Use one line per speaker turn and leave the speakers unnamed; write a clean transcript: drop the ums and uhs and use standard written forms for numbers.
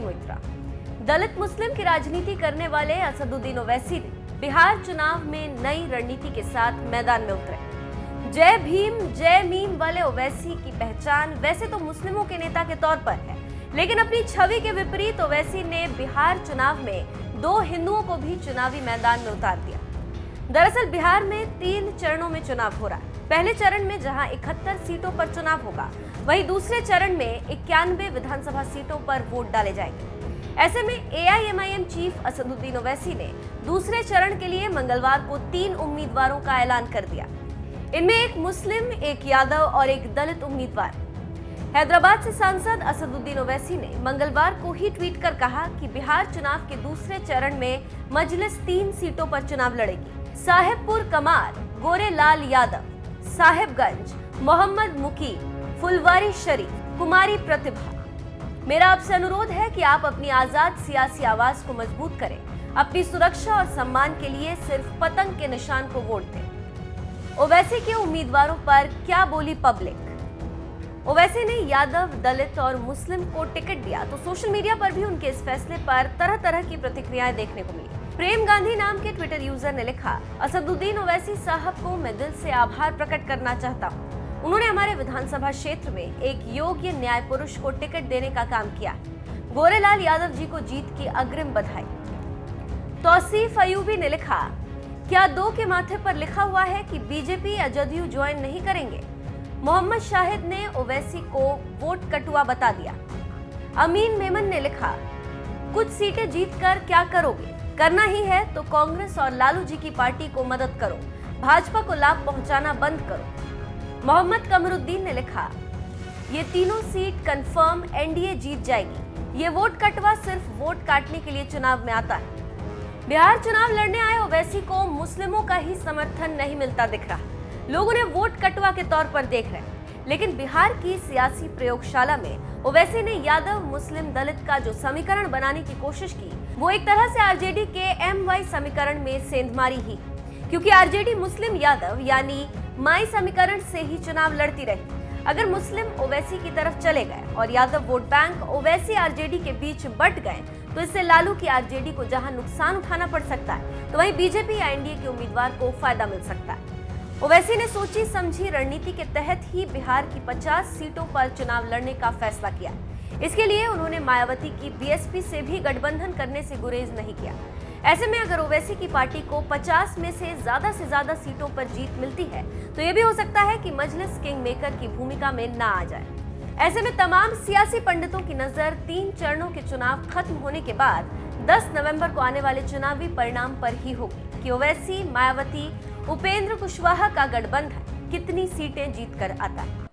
की मुद्रा। दलित मुस्लिम की राजनीति करने वाले असदुद्दीन ओवैसी ने बिहार चुनाव में नई रणनीति के साथ मैदान में उतरे। जय भीम जय मीम वाले ओवैसी की पहचान वैसे तो मुस्लिमों के नेता के तौर पर है, लेकिन अपनी छवि के विपरीत ओवैसी ने बिहार चुनाव में 2 हिंदुओं को भी चुनावी मैदान में उतार दिया। दरअसल बिहार में 3 चरणों में चुनाव हो रहा है। पहले चरण में जहां 71 सीटों पर चुनाव होगा, वहीं दूसरे चरण में 91 विधानसभा सीटों पर वोट डाले जाएंगे। ऐसे में एआईएमआईएम चीफ असदुद्दीन ओवैसी ने दूसरे चरण के लिए मंगलवार को 3 उम्मीदवारों का ऐलान कर दिया। इनमें एक मुस्लिम, एक यादव और एक दलित उम्मीदवार। हैदराबाद से सांसद असदुद्दीन ओवैसी ने मंगलवार को ही ट्वीट कर कहा कि बिहार चुनाव के दूसरे चरण में मजलिस 3 सीटों पर चुनाव लड़ेगी। साहेबपुर कमार गोरेलाल यादव, साहेबगंज मोहम्मद मुकीम, फुलवारी शरीफ कुमारी प्रतिभा। मेरा आपसे अनुरोध है कि आप अपनी आजाद सियासी आवाज को मजबूत करें। अपनी सुरक्षा और सम्मान के लिए सिर्फ पतंग के निशान को वोट दें। ओवैसी के उम्मीदवारों पर क्या बोली पब्लिक? ओवैसी ने यादव, दलित और मुस्लिम को टिकट दिया तो सोशल मीडिया पर भी उनके इस फैसले पर तरह तरह की प्रतिक्रियाएं देखने को मिली। प्रेम गांधी नाम के ट्विटर यूजर ने लिखा, असदुद्दीन ओवैसी साहब को मैं दिल से आभार प्रकट करना चाहता हूं। उन्होंने हमारे विधानसभा क्षेत्र में एक योग्य न्याय पुरुष को टिकट देने का काम किया। गोरेलाल यादव जी को जीत की अग्रिम बधाई। तौसीफ अयूबी ने लिखा, क्या 2 के माथे पर लिखा हुआ है कि बीजेपी या जदयू ज्वाइन नहीं करेंगे? मोहम्मद शाहिद ने ओवैसी को वोट कटुआ बता दिया। अमीन मेमन ने लिखा, कुछ सीटें जीतकर क्या करोगे? करना ही है तो कांग्रेस और लालू जी की पार्टी को मदद करो, भाजपा को लाभ पहुंचाना बंद करो। मोहम्मद कमरुद्दीन ने लिखा, ये तीनों सीट कंफर्म एनडीए जीत जाएगी। ये वोट कटवा सिर्फ वोट काटने के लिए चुनाव में आता है। बिहार चुनाव लड़ने आए ओवैसी को मुस्लिमों का ही समर्थन नहीं मिलता दिख रहा। लोग उन्हें वोट कटवा के तौर पर देख रहे हैं, लेकिन बिहार की सियासी प्रयोगशाला में ओवैसी ने यादव, मुस्लिम, दलित का जो समीकरण बनाने की कोशिश की, वो एक तरह से आरजेडी के एमवाई समीकरण में सेंधमारी ही, क्योंकि आरजेडी मुस्लिम यादव यानी माई समीकरण से ही चुनाव लड़ती रही। अगर मुस्लिम ओवैसी की तरफ चले गए और Yadav vote bank Owaisi RJD के बीच बंट गए, तो इससे लालू की आरजेडी को जहां नुकसान उठाना पड़ सकता है, तो वहीं बीजेपी या एनडीए के उम्मीदवार को फायदा मिल सकता है। ओवैसी ने सोची समझी रणनीति के तहत ही बिहार की 50 सीटों पर चुनाव लड़ने का फैसला किया। इसके लिए उन्होंने मायावती की बीएसपी से भी गठबंधन करने से गुरेज नहीं किया। ऐसे में अगर ओवैसी की पार्टी को 50 में से ज्यादा सीटों पर जीत मिलती है, तो ये भी हो सकता है कि मजलिस किंग मेकर की भूमिका में ना आ जाए। ऐसे में तमाम सियासी पंडितों की नजर 3 चरणों के चुनाव खत्म होने के बाद 10 नवंबर को आने वाले चुनावी परिणाम पर ही होगी कि ओवैसी, मायावती, उपेंद्र कुशवाहा का गठबंधन कितनी सीटें जीतकर आता है।